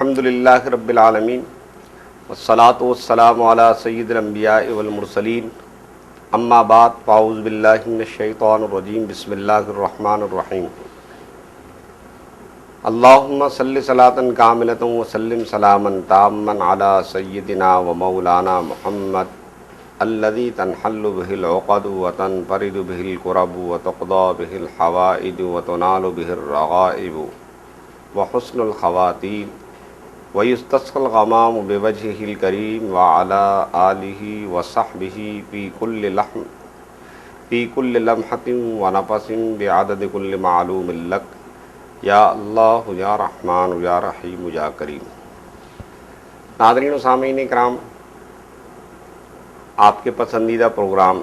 الحمدللہ رب العالمین والصلاة والسلام علی سید الانبیاء والمرسلین اما بعد فاعوذ باللہ من الشیطان الرجیم بسم اللہ الرحمن الرحیم اللہم صلی صلاۃ کاملۃ وسلم سلاما تاما علی سیدنا و مولانا محمد الذی تنحل به العقد وتنفرد به الكرب وتقضى به الحوائج وتنال به الرغائب وحسن الخواتیم ويستسقى الغمام بوجهه الكريم وعلى آله وصحبه في كل لمحة ونفس بعدد كل معلوم لك یا اللہ یا رحمان یا رحیم یا کریم۔ ناظرین و سامعین کرام، آپ کے پسندیدہ پروگرام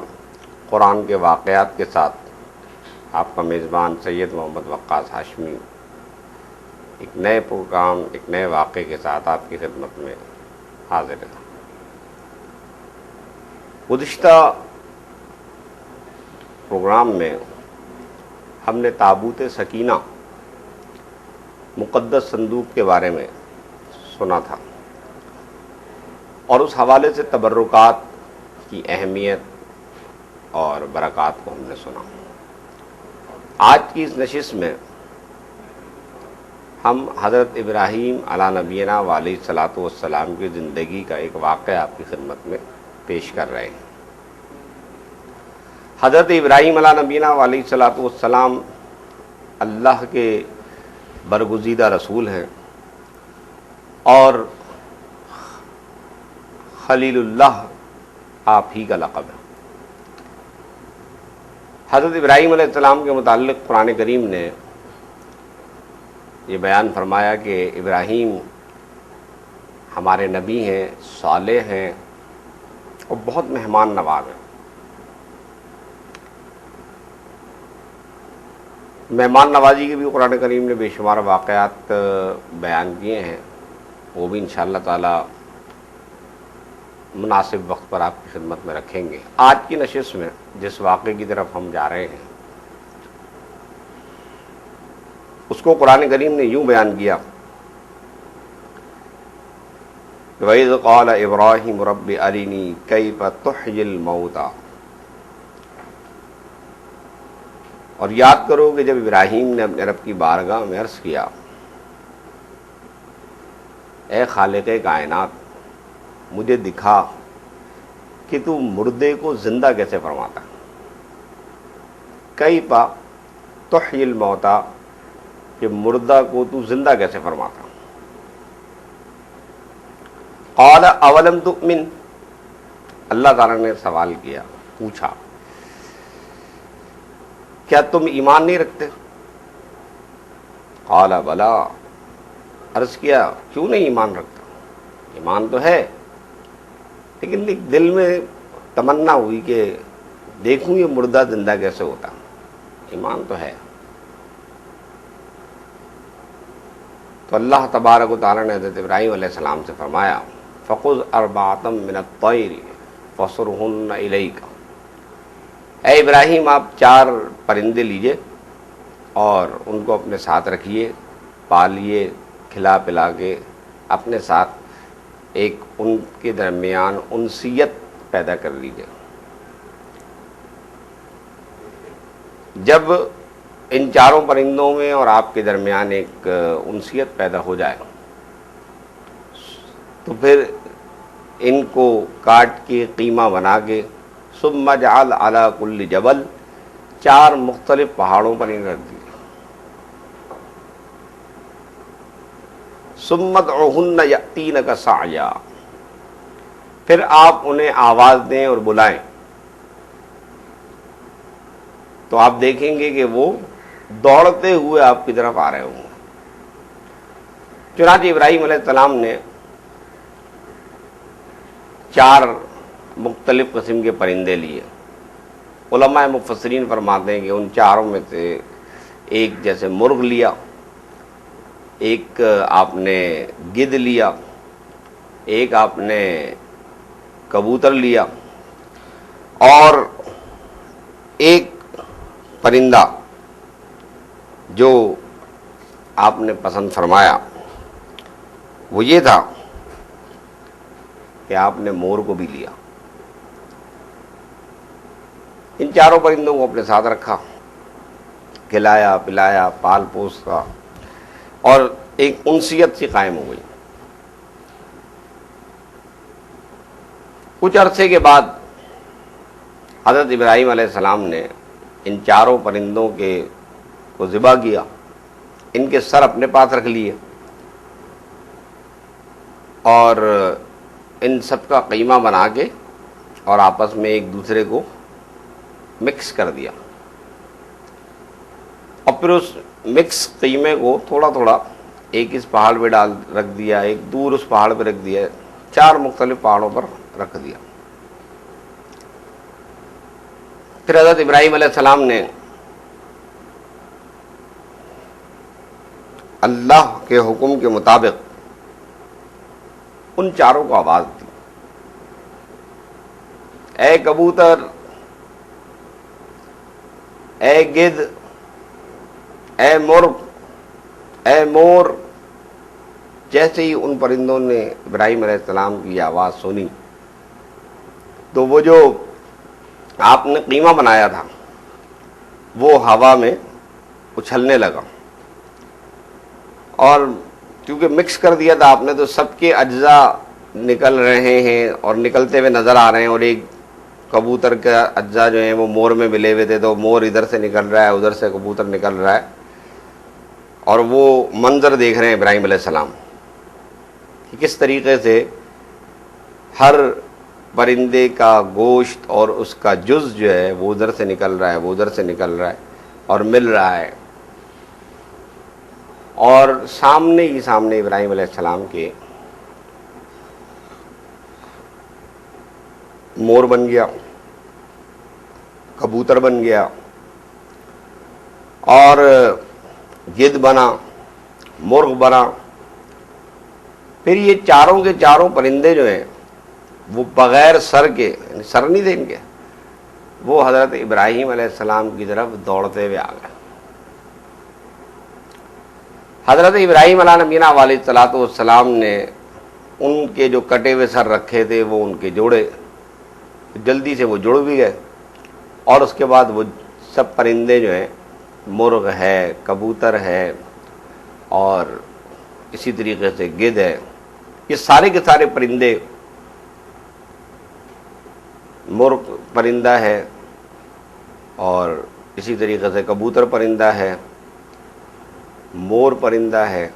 قرآن کے واقعات کے ساتھ آپ کا میزبان سید محمد وقاص ہاشمی ایک نئے پروگرام، ایک نئے واقعے کے ساتھ آپ کی خدمت میں حاضر ہے۔ گزشتہ پروگرام میں ہم نے تابوت سکینہ مقدس صندوق کے بارے میں سنا تھا اور اس حوالے سے تبرکات کی اہمیت اور برکات کو ہم نے سنا۔ آج کی اس نشست میں ہم حضرت ابراہیم علیہ نبینا و علیہ الصلاۃ والسلام کی زندگی کا ایک واقعہ آپ کی خدمت میں پیش کر رہے ہیں۔ حضرت ابراہیم علیہ نبینا و علیہ الصلاۃ والسلام اللہ کے برگزیدہ رسول ہیں اور خلیل اللہ آپ ہی کا لقب ہے۔ حضرت ابراہیم علیہ السلام کے متعلق قرآن کریم نے یہ بیان فرمایا کہ ابراہیم ہمارے نبی ہیں، صالح ہیں اور بہت مہمان نواز ہیں۔ مہمان نوازی کے بھی قرآن کریم نے بے شمار واقعات بیان کیے ہیں، وہ بھی انشاءاللہ تعالی مناسب وقت پر آپ کی خدمت میں رکھیں گے۔ آج کی نشست میں جس واقعے کی طرف ہم جا رہے ہیں اس کو قرآن کریم نے یوں بیان کیا کہ وَإِذْ قَالَ إِبْرَاهِيمُ رَبِّ أَرِنِي كَيْفَ تُحْيِي الْمَوْتَى، اور یاد کرو کہ جب ابراہیم نے اپنے رب کی بارگاہ میں عرض کیا، اے خالق کائنات مجھے دکھا کہ تو مردے کو زندہ کیسے فرماتا، کیف تحیی الموتى، کہ مردہ کو تو زندہ کیسے فرماتا۔ قال اولم تؤمن، اللہ تعالیٰ نے سوال کیا، پوچھا کیا تم ایمان نہیں رکھتے؟ قال بلا، عرض کیا کیوں نہیں ایمان رکھتا، ایمان تو ہے لیکن دل میں تمنا ہوئی کہ دیکھوں یہ مردہ زندہ کیسے ہوتا، ایمان تو ہے۔ تو اللہ تبارک و تعالیٰ نے حضرت ابراہیم علیہ السلام سے فرمایا فَخُذْ أَرْبَعَةً مِّنَ الطَّيْرِ فَصُرْهُنَّ إِلَيْكَ، اے ابراہیم آپ 4 پرندے لیجئے اور ان کو اپنے ساتھ رکھیے، پالیے، کھلا پلا کے اپنے ساتھ ایک ان کے درمیان انسیت پیدا کر لیجئے۔ جب ان 4 پرندوں میں اور آپ کے درمیان ایک انسیت پیدا ہو جائے تو پھر ان کو کاٹ کے قیمہ بنا کے ثم اجعل علی کل جبل، 4 مختلف پہاڑوں پر انہیں رکھ دیجیے، ثم ادعوہن یأتینک سعیا، پھر آپ انہیں آواز دیں اور بلائیں تو آپ دیکھیں گے کہ وہ دوڑتے ہوئے آپ کی طرف آ رہے ہوں گے۔ چنانچہ ابراہیم علیہ السلام نے 4 مختلف قسم کے پرندے لیے۔ علماء مفسرین فرماتے ہیں کہ ان 4 میں سے ایک جیسے مرغ لیا، ایک آپ نے گدھ لیا، ایک آپ نے کبوتر لیا اور ایک پرندہ جو آپ نے پسند فرمایا وہ یہ تھا کہ آپ نے مور کو بھی لیا، ان چاروں پرندوں کو اپنے ساتھ رکھا، کھلایا پلایا پال پوس کا، اور ایک انسیت سی قائم ہو گئی۔ کچھ عرصے کے بعد حضرت ابراہیم علیہ السلام نے ان چاروں پرندوں کو ذبح کیا، ان کے سر اپنے پاس رکھ لیے اور ان سب کا قیمہ بنا کے اور آپس میں ایک دوسرے کو مکس کر دیا، اور پھر اس مکس قیمے کو تھوڑا تھوڑا ایک اس پہاڑ پہ رکھ دیا، ایک دور اس پہاڑ پہ رکھ دیا، 4 مختلف پہاڑوں پر رکھ دیا۔ پھر حضرت ابراہیم علیہ السلام نے اللہ کے حکم کے مطابق ان چاروں کو آواز دی، اے کبوتر، اے گدھ، اے مرغ، اے مور۔ جیسے ہی ان پرندوں نے ابراہیم علیہ السلام کی آواز سنی تو وہ جو آپ نے قیمہ بنایا تھا وہ ہوا میں اچھلنے لگا، اور کیونکہ مکس کر دیا تھا آپ نے تو سب کے اجزاء نکل رہے ہیں اور نکلتے ہوئے نظر آ رہے ہیں، اور ایک کبوتر کا اجزاء جو ہیں وہ مور میں ملے ہوئے تھے، تو مور ادھر سے نکل رہا ہے، ادھر سے کبوتر نکل رہا ہے، اور وہ منظر دیکھ رہے ہیں ابراہیم علیہ السلام کہ کس طریقے سے ہر پرندے کا گوشت اور اس کا جز جو ہے وہ ادھر سے نکل رہا ہے، وہ ادھر سے نکل رہا ہے اور مل رہا ہے، اور سامنے ہی سامنے ابراہیم علیہ السلام کے مور بن گیا، کبوتر بن گیا، اور گدھ بنا، مرغ بنا۔ پھر یہ چاروں کے چاروں پرندے جو ہیں وہ بغیر سر کے، سر نہیں دیں گے، وہ حضرت ابراہیم علیہ السلام کی طرف دوڑتے ہوئے آ گئے۔ حضرت ابراہیم علیہ نبینا علیہ الصلوۃ والسلام نے ان کے جو کٹے ہوئے سر رکھے تھے وہ ان کے جوڑے، جلدی سے وہ جڑ بھی گئے، اور اس کے بعد وہ سب پرندے جو ہیں، مرغ ہے، کبوتر ہے، اور اسی طریقے سے گدھ ہے، یہ سارے کے سارے پرندے، مرغ پرندہ ہے اور اسی طریقے سے کبوتر پرندہ ہے، مور پرندہ ہے،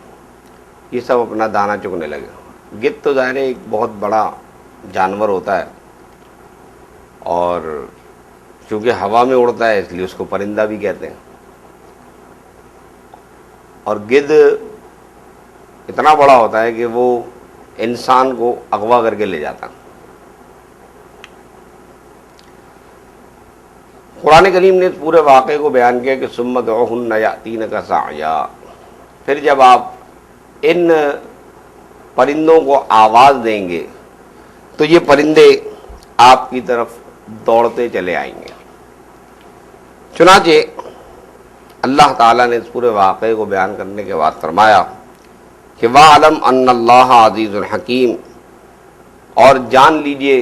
یہ سب اپنا دانہ چگنے لگے۔ گدھ تو ظاہر ہے ایک بہت بڑا جانور ہوتا ہے، اور چونکہ ہوا میں اڑتا ہے اس لیے اس کو پرندہ بھی کہتے ہیں، اور گدھ اتنا بڑا ہوتا ہے کہ وہ انسان کو اغوا کر کے لے جاتا۔ قرآن کریم نے اس پورے واقعے کو بیان کیا کہ ثم ادعوہن یأتینک سعیا، پھر جب آپ ان پرندوں کو آواز دیں گے تو یہ پرندے آپ کی طرف دوڑتے چلے آئیں گے۔ چنانچہ اللہ تعالیٰ نے اس پورے واقعے کو بیان کرنے کے بعد فرمایا کہ وَاعْلَمْ أَنَّ اللَّهَ عَزِيزٌ حَكِيمٌ، اور جان لیجئے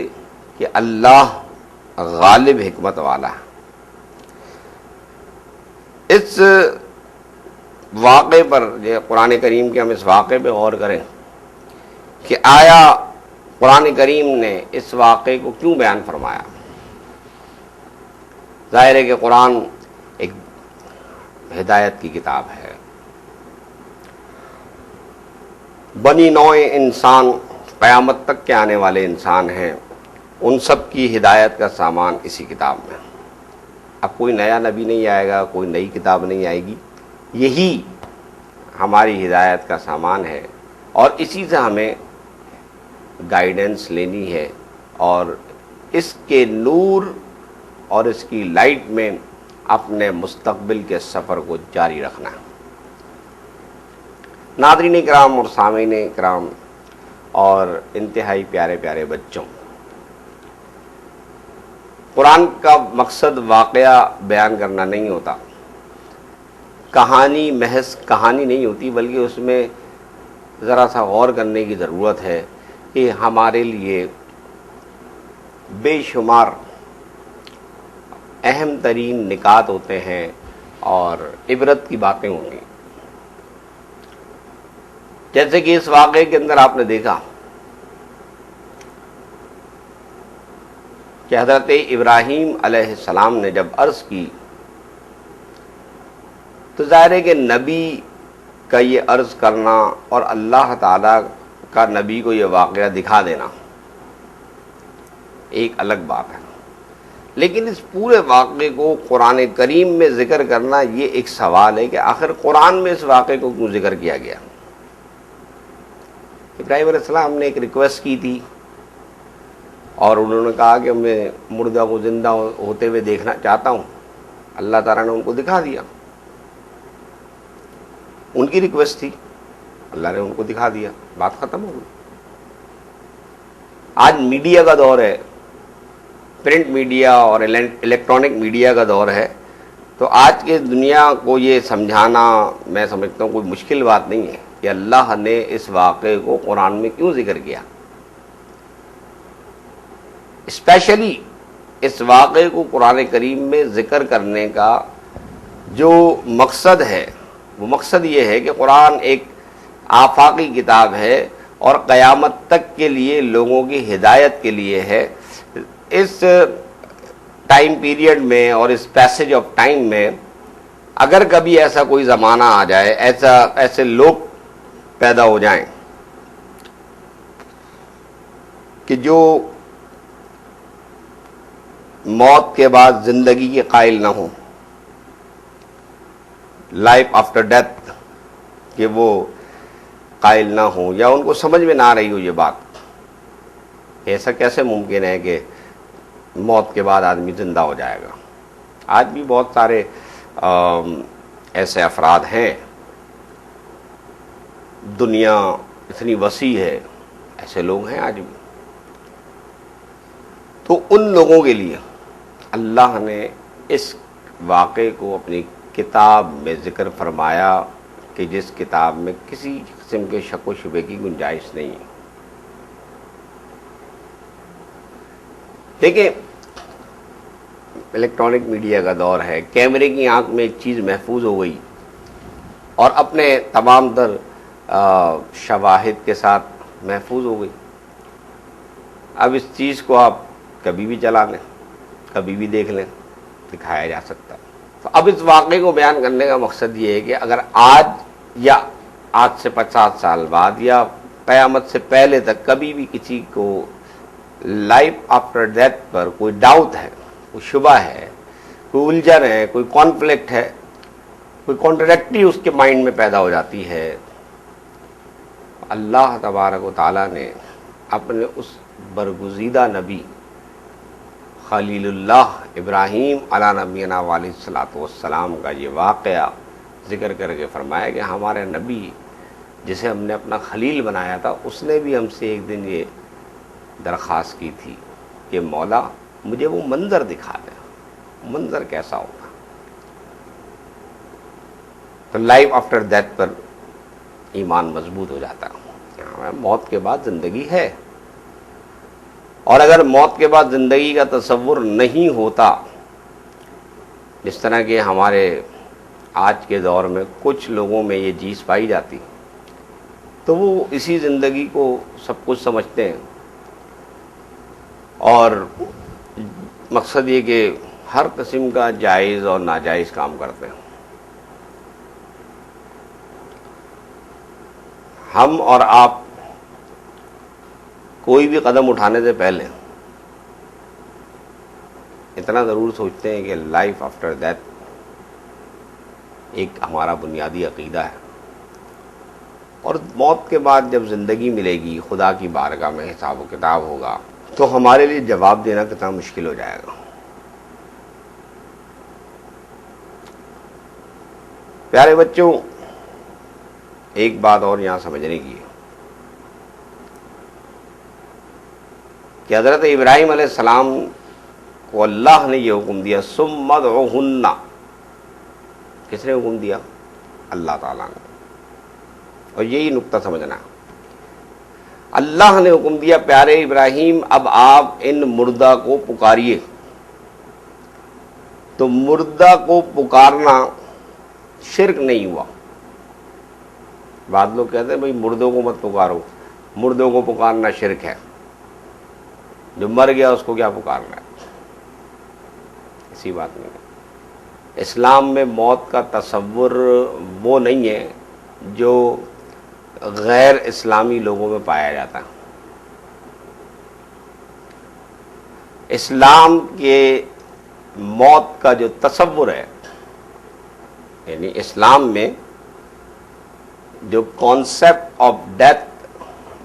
کہ اللہ غالب حکمت والا ہے۔ اس واقعے پر قرآن کریم کے ہم اس واقعے پہ غور کریں کہ آیا قرآن کریم نے اس واقعے کو کیوں بیان فرمایا۔ ظاہر ہے کہ قرآن ایک ہدایت کی کتاب ہے، بنی نوع انسان، قیامت تک کے آنے والے انسان ہیں، ان سب کی ہدایت کا سامان اسی کتاب میں۔ اب کوئی نیا نبی نہیں آئے گا، کوئی نئی کتاب نہیں آئے گی، یہی ہماری ہدایت کا سامان ہے، اور اسی سے ہمیں گائیڈنس لینی ہے، اور اس کے نور اور اس کی لائٹ میں اپنے مستقبل کے سفر کو جاری رکھنا ہے۔ ناظرین کرام اور سامعین کرام اور انتہائی پیارے پیارے بچوں، قرآن کا مقصد واقعہ بیان کرنا نہیں ہوتا، کہانی محض کہانی نہیں ہوتی، بلکہ اس میں ذرا سا غور کرنے کی ضرورت ہے کہ ہمارے لیے بے شمار اہم ترین نکات ہوتے ہیں اور عبرت کی باتیں ہوں گی. جیسے کہ اس واقعے کے اندر آپ نے دیکھا کہ حضرت ابراہیم علیہ السلام نے جب عرض کی تو ظاہر ہے کہ نبی کا یہ عرض کرنا اور اللہ تعالیٰ کا نبی کو یہ واقعہ دکھا دینا ایک الگ بات ہے، لیکن اس پورے واقعے کو قرآن کریم میں ذکر کرنا یہ ایک سوال ہے کہ آخر قرآن میں اس واقعے کو کیوں ذکر کیا گیا. ابراہیم علیہ السلام نے ایک ریکویسٹ کی تھی اور انہوں نے کہا کہ میں مردہ کو زندہ ہوتے ہوئے دیکھنا چاہتا ہوں. اللہ تعالیٰ نے ان کو دکھا دیا، ان کی ریکویسٹ تھی، اللہ نے ان کو دکھا دیا، بات ختم ہو گئی. آج میڈیا کا دور ہے، پرنٹ میڈیا اور الیکٹرانک میڈیا کا دور ہے، تو آج کے دنیا کو یہ سمجھانا میں سمجھتا ہوں کوئی مشکل بات نہیں ہے کہ اللہ نے اس واقعے کو قرآن میں کیوں ذکر کیا. اسپیشلی اس واقعے کو قرآن کریم میں ذکر کرنے کا جو مقصد ہے وہ مقصد یہ ہے کہ قرآن ایک آفاقی کتاب ہے اور قیامت تک کے لیے لوگوں کی ہدایت کے لیے ہے. اس ٹائم پیریڈ میں اور اس پیسج آف ٹائم میں اگر کبھی ایسا کوئی زمانہ آ جائے، ایسے لوگ پیدا ہو جائیں کہ جو موت کے بعد زندگی کے قائل نہ ہوں، لائف آفٹر ڈیتھ کہ وہ قائل نہ ہوں، یا ان کو سمجھ میں نہ آ رہی ہو یہ بات، ایسا کیسے ممکن ہے کہ موت کے بعد آدمی زندہ ہو جائے گا. آج بھی بہت سارے ایسے افراد ہیں، دنیا اتنی وسیع ہے، ایسے لوگ ہیں آج بھی. تو ان لوگوں کے لیے اللہ نے اس واقعے کو اپنی کتاب میں ذکر فرمایا کہ جس کتاب میں کسی قسم کے شک و شبے کی گنجائش نہیں ہے. دیکھیں، الیکٹرانک میڈیا کا دور ہے، کیمرے کی آنکھ میں ایک چیز محفوظ ہو گئی اور اپنے تمام تر شواہد کے ساتھ محفوظ ہو گئی. اب اس چیز کو آپ کبھی بھی چلا لیں، کبھی بھی دیکھ لیں، دکھایا جا سکتا ہے. تو اب اس واقعے کو بیان کرنے کا مقصد یہ ہے کہ اگر آج یا آج سے 50 سال بعد یا قیامت سے پہلے تک کبھی بھی کسی کو لائف آفٹر ڈیتھ پر کوئی ڈاؤٹ ہے، کوئی شبہ ہے، کوئی الجھن ہے، کوئی کانفلکٹ ہے، کوئی کانٹراڈکٹری اس کے مائنڈ میں پیدا ہو جاتی ہے، اللہ تبارک و تعالیٰ نے اپنے اس برگزیدہ نبی خلیل اللہ ابراہیم علیہ نبینا علیہ الصلوۃ والسلام کا یہ واقعہ ذکر کر کے فرمایا کہ ہمارے نبی جسے ہم نے اپنا خلیل بنایا تھا، اس نے بھی ہم سے ایک دن یہ درخواست کی تھی کہ مولا مجھے وہ منظر دکھا دے، منظر کیسا ہوگا. تو لائف آفٹر ڈیتھ پر ایمان مضبوط ہو جاتا ہے. موت کے بعد زندگی ہے، اور اگر موت کے بعد زندگی کا تصور نہیں ہوتا، جس طرح کہ ہمارے آج کے دور میں کچھ لوگوں میں یہ چیز پائی جاتی، تو وہ اسی زندگی کو سب کچھ سمجھتے ہیں اور مقصد یہ کہ ہر قسم کا جائز اور ناجائز کام کرتے ہیں. ہم اور آپ کوئی بھی قدم اٹھانے سے پہلے اتنا ضرور سوچتے ہیں کہ لائف آفٹر ڈیتھ ایک ہمارا بنیادی عقیدہ ہے، اور موت کے بعد جب زندگی ملے گی، خدا کی بارگاہ میں حساب و کتاب ہوگا، تو ہمارے لیے جواب دینا کتنا مشکل ہو جائے گا. پیارے بچوں، ایک بات اور یہاں سمجھنے کی ہے کہ حضرت ابراہیم علیہ السلام کو اللہ نے یہ حکم دیا، ثم ادعوہن. کس نے حکم دیا؟ اللہ تعالیٰ نے. اور یہی نقطہ سمجھنا ہے. اللہ نے حکم دیا پیارے ابراہیم اب آپ ان مردہ کو پکاریے. تو مردہ کو پکارنا شرک نہیں ہوا. بعض لوگ کہتے ہیں بھئی مردوں کو مت پکارو، مردوں کو پکارنا شرک ہے، جو مر گیا اس کو کیا پکارنا ہے. ایسی بات نہیں ہے. اسلام میں موت کا تصور وہ نہیں ہے جو غیر اسلامی لوگوں میں پایا جاتا ہے. اسلام کے موت کا جو تصور ہے، یعنی اسلام میں جو کانسیپٹ آف ڈیتھ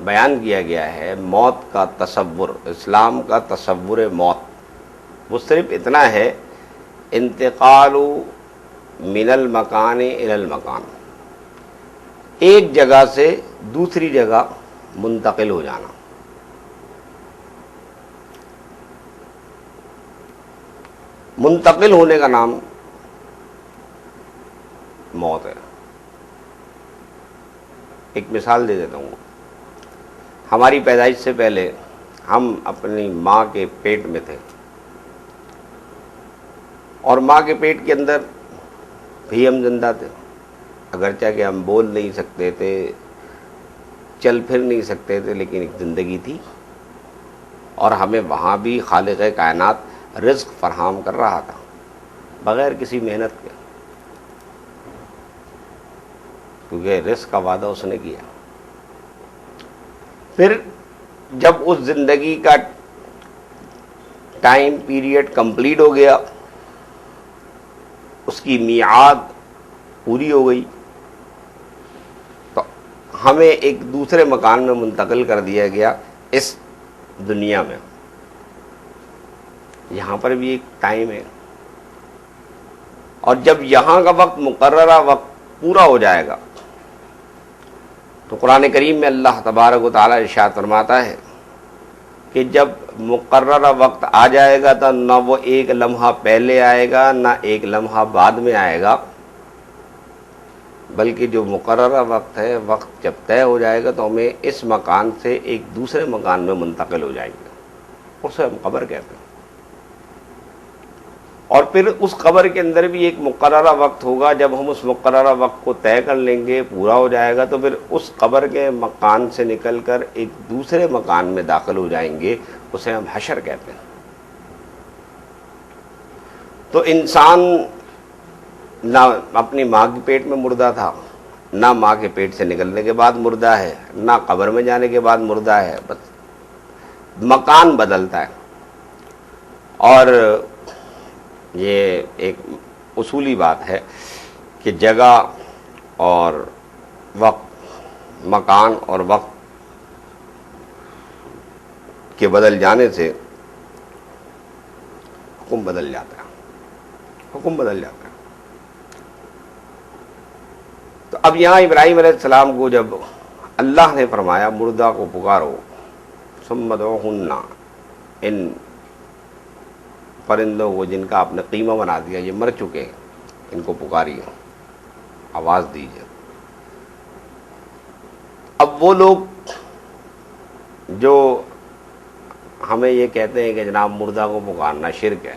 بیان کیا گیا ہے، موت کا تصور، اسلام کا تصور موت، وہ صرف اتنا ہے انتقال من المکان الی المکان، ایک جگہ سے دوسری جگہ منتقل ہو جانا. منتقل ہونے کا نام موت ہے. ایک مثال دے دیتا ہوں. ہماری پیدائش سے پہلے ہم اپنی ماں کے پیٹ میں تھے، اور ماں کے پیٹ کے اندر بھی ہم زندہ تھے، اگرچہ کہ ہم بول نہیں سکتے تھے، چل پھر نہیں سکتے تھے، لیکن ایک زندگی تھی، اور ہمیں وہاں بھی خالق کائنات رزق فراہم کر رہا تھا بغیر کسی محنت کے، کیونکہ رزق کا وعدہ اس نے کیا. پھر جب اس زندگی کا ٹائم پیریڈ کمپلیٹ ہو گیا، اس کی میعاد پوری ہو گئی، تو ہمیں ایک دوسرے مکان میں منتقل کر دیا گیا اس دنیا میں. یہاں پر بھی ایک ٹائم ہے، اور جب یہاں کا وقت مقررہ وقت پورا ہو جائے گا تو قرآن کریم میں اللہ تبارک و تعالیٰ ارشاد فرماتا ہے کہ جب مقررہ وقت آ جائے گا تو نہ وہ ایک لمحہ پہلے آئے گا نہ ایک لمحہ بعد میں آئے گا، بلکہ جو مقررہ وقت ہے، وقت جب طے ہو جائے گا تو ہمیں اس مکان سے ایک دوسرے مکان میں منتقل ہو جائیں گے، اسے ہم قبر کہتے ہیں. اور پھر اس قبر کے اندر بھی ایک مقررہ وقت ہوگا، جب ہم اس مقررہ وقت کو طے کر لیں گے، پورا ہو جائے گا، تو پھر اس قبر کے مکان سے نکل کر ایک دوسرے مکان میں داخل ہو جائیں گے، اسے ہم حشر کہتے ہیں. تو انسان نہ اپنی ماں کے پیٹ میں مردہ تھا، نہ ماں کے پیٹ سے نکلنے کے بعد مردہ ہے، نہ قبر میں جانے کے بعد مردہ ہے، بس مکان بدلتا ہے. اور یہ ایک اصولی بات ہے کہ جگہ اور وقت، مکان اور وقت کے بدل جانے سے حکم بدل جاتا ہے، حکم بدل جاتا ہے. تو اب یہاں ابراہیم علیہ السلام کو جب اللہ نے فرمایا مردہ کو پکارو، ثم ادعوہن، ان پرندوں کو جن کا آپ نے قیمہ بنا دیا، یہ مر چکے ہیں، ان کو پکاریے، آواز دیجیے. اب وہ لوگ جو ہمیں یہ کہتے ہیں کہ جناب مردہ کو پکارنا شرک ہے،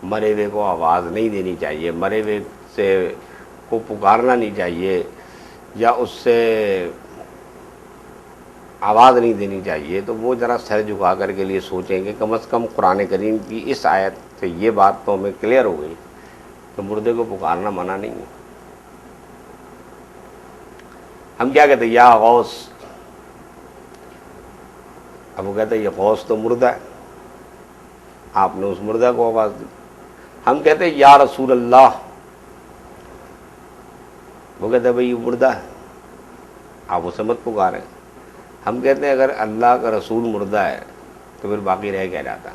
مرے ہوئے کو آواز نہیں دینی چاہیے، مرے ہوئے سے کو پکارنا نہیں چاہیے، یا اس سے آواز نہیں دینی چاہیے، تو وہ ذرا سر جھکا کر کے لیے سوچیں کہ کم از کم قرآن کریم کی اس آیت سے یہ بات تو ہمیں کلیئر ہو گئی کہ مردے کو پکارنا منع نہیں ہے. ہم کیا کہتے ہیں یا غوث، اب وہ کہتے ہیں یہ غوث تو مردہ ہے، آپ نے اس مردہ کو آواز دی. ہم کہتے ہیں یا رسول اللہ، وہ کہتے ہیں بھئی یہ مردہ ہے، آپ اسے مت پکاریں. ہم کہتے ہیں اگر اللہ کا رسول مردہ ہے تو پھر باقی رہ کیا جاتا.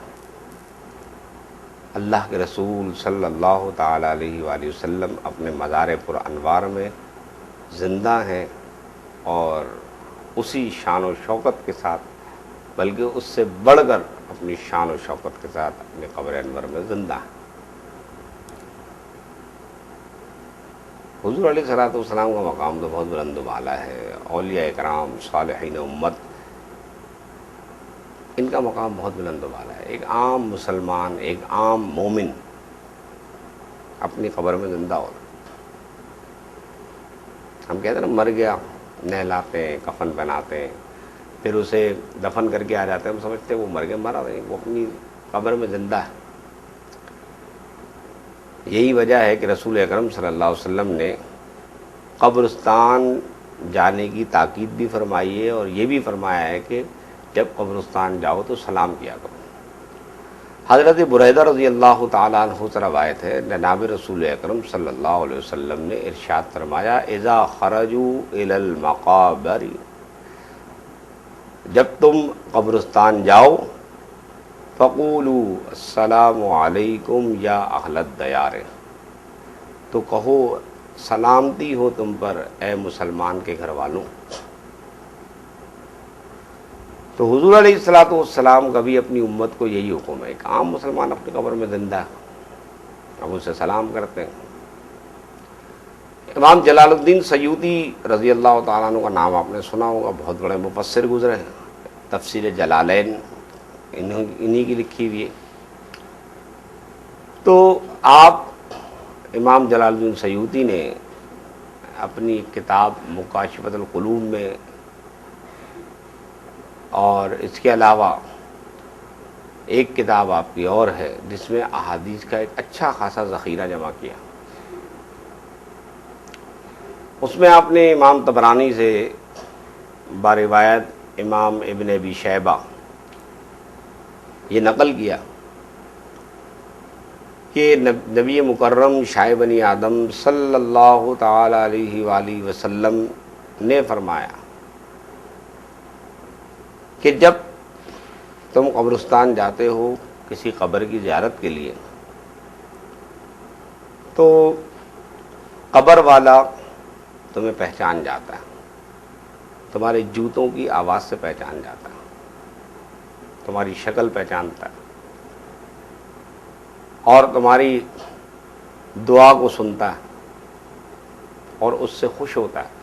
اللہ کے رسول صلی اللہ تعالیٰ علیہ وآلہ وسلم اپنے مزار پر انوار میں زندہ ہیں، اور اسی شان و شوکت کے ساتھ، بلکہ اس سے بڑھ کر اپنی شان و شوکت کے ساتھ اپنے قبر انور میں زندہ ہیں. حضور علیہ الصلوۃ والسلام کا مقام تو بہت بلند و بالا ہے. اولیاء اکرام، صالحین امت ان کا مقام بہت بلند و بالا ہے. ایک عام مسلمان، ایک عام مومن اپنی قبر میں زندہ ہوتا. ہم کہتے ہیں نا مر گیا، نہلاتے ہیں، کفن پہناتے ہیں، پھر اسے دفن کر کے آ جاتے ہیں. ہم سمجھتے ہیں وہ مر گیا، مرا نہیں، وہ اپنی قبر میں زندہ ہے. یہی وجہ ہے کہ رسول اکرم صلی اللہ علیہ وسلم نے قبرستان جانے کی تاکید بھی فرمائی ہے، اور یہ بھی فرمایا ہے کہ جب قبرستان جاؤ تو سلام کیا کرو. حضرت بریدہ رضی اللہ تعالیٰ عنہ سے روایت ہے، جناب رسول اکرم صلی اللہ علیہ وسلم نے ارشاد فرمایا، اذا خرجوا الی المقابر، جب تم قبرستان جاؤ، فقولوا السلام علیکم یا اہل الدیار، تو کہو سلامتی ہو تم پر اے مسلمان کے گھر والوں. تو حضور علیہ الصلوۃ والسلام کا بھی اپنی امت کو یہی حکم ہے. ایک عام مسلمان اپنی قبر میں زندہ ہے، ہم اسے سلام کرتے ہیں. امام جلال الدین سیوطی رضی اللہ تعالیٰ عنہ کا نام آپ نے سنا ہوگا، بہت بڑے مفسر گزرے ہیں. تفسیر جلالین انہی کی لکھی ہوئی ہے. تو آپ امام جلال الدین سیوطی نے اپنی کتاب مکاشفۃ القلوب میں، اور اس کے علاوہ ایک کتاب آپ کی اور ہے جس میں احادیث کا ایک اچھا خاصا ذخیرہ جمع کیا. اس میں آپ نے امام طبرانی سے باروایت امام ابن ابی شیبہ یہ نقل کیا کہ نبی مکرم شائع بنی آدم صلی اللہ تعالی علیہ وآلہ وسلم نے فرمایا کہ جب تم قبرستان جاتے ہو کسی قبر کی زیارت کے لیے، تو قبر والا تمہیں پہچان جاتا ہے، تمہارے جوتوں کی آواز سے پہچان جاتا ہے، تمہاری شکل پہچانتا ہے، اور تمہاری دعا کو سنتا ہے اور اس سے خوش ہوتا ہے.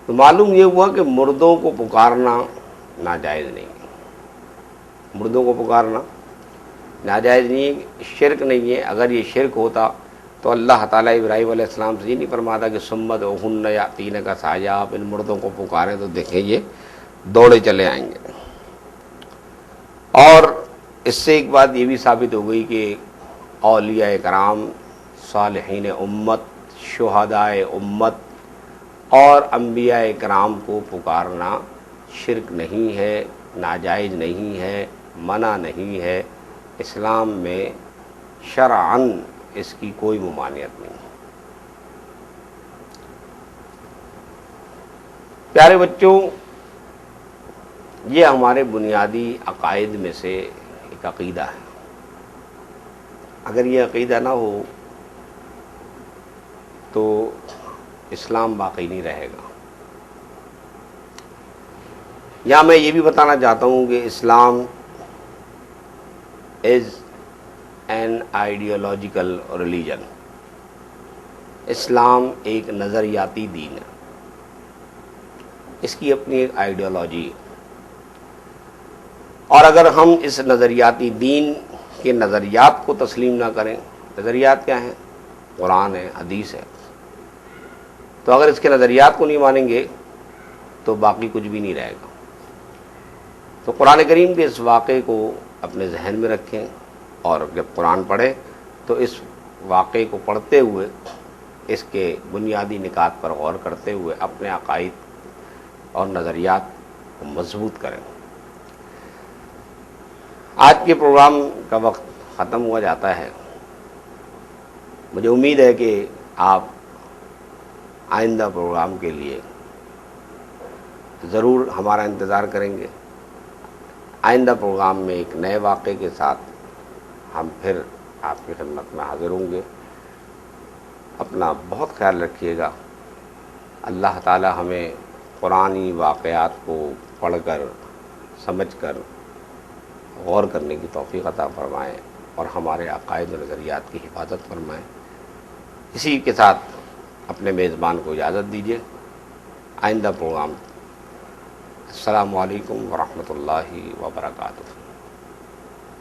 تو معلوم یہ ہوا کہ مردوں کو پکارنا ناجائز نہیں ہے. مردوں کو پکارنا ناجائز نہیں ہے، شرک نہیں ہے. اگر یہ شرک ہوتا تو اللہ تعالیٰ ابراہیم علیہ السلام سے یہ نہیں فرماتا کہ سمت ہن یاتین کا سایہ، آپ ان مردوں کو پکاریں تو دیکھیں یہ دوڑے چلے آئیں گے. اور اس سے ایک بات یہ بھی ثابت ہو گئی کہ اولیاء کرام، صالحین امت، شہداء امت اور انبیاء کرام کو پکارنا شرک نہیں ہے، ناجائز نہیں ہے، منع نہیں ہے. اسلام میں شرعاً اس کی کوئی ممانعت نہیں. پیارے بچوں، یہ ہمارے بنیادی عقائد میں سے ایک عقیدہ ہے. اگر یہ عقیدہ نہ ہو تو اسلام باقی نہیں رہے گا. یا میں یہ بھی بتانا چاہتا ہوں کہ اسلام از این آئیڈیالوجیکل ریلیجن. اسلام ایک نظریاتی دین ہے، اس کی اپنی ایک آئیڈیالوجی ہے. اور اگر ہم اس نظریاتی دین کے نظریات کو تسلیم نہ کریں، نظریات کیا ہیں؟ قرآن ہے، حدیث ہے. تو اگر اس کے نظریات کو نہیں مانیں گے تو باقی کچھ بھی نہیں رہے گا. تو قرآن کریم کے اس واقعے کو اپنے ذہن میں رکھیں، اور جب قرآن پڑھیں تو اس واقعے کو پڑھتے ہوئے اس کے بنیادی نکات پر غور کرتے ہوئے اپنے عقائد اور نظریات کو مضبوط کریں. آج کے پروگرام کا وقت ختم ہوا جاتا ہے. مجھے امید ہے کہ آپ آئندہ پروگرام کے لیے ضرور ہمارا انتظار کریں گے. آئندہ پروگرام میں ایک نئے واقعے کے ساتھ ہم پھر آپ کی خدمت میں حاضر ہوں گے. اپنا بہت خیال رکھیے گا. اللہ تعالی ہمیں قرآنی واقعات کو پڑھ کر، سمجھ کر، غور کرنے کی توفیق عطا فرمائیں، اور ہمارے عقائد و نظریات کی حفاظت فرمائیں. اسی کے ساتھ اپنے میزبان کو اجازت دیجیے. آئندہ پروگرام السلام علیکم ورحمۃ اللہ وبرکاتہ۔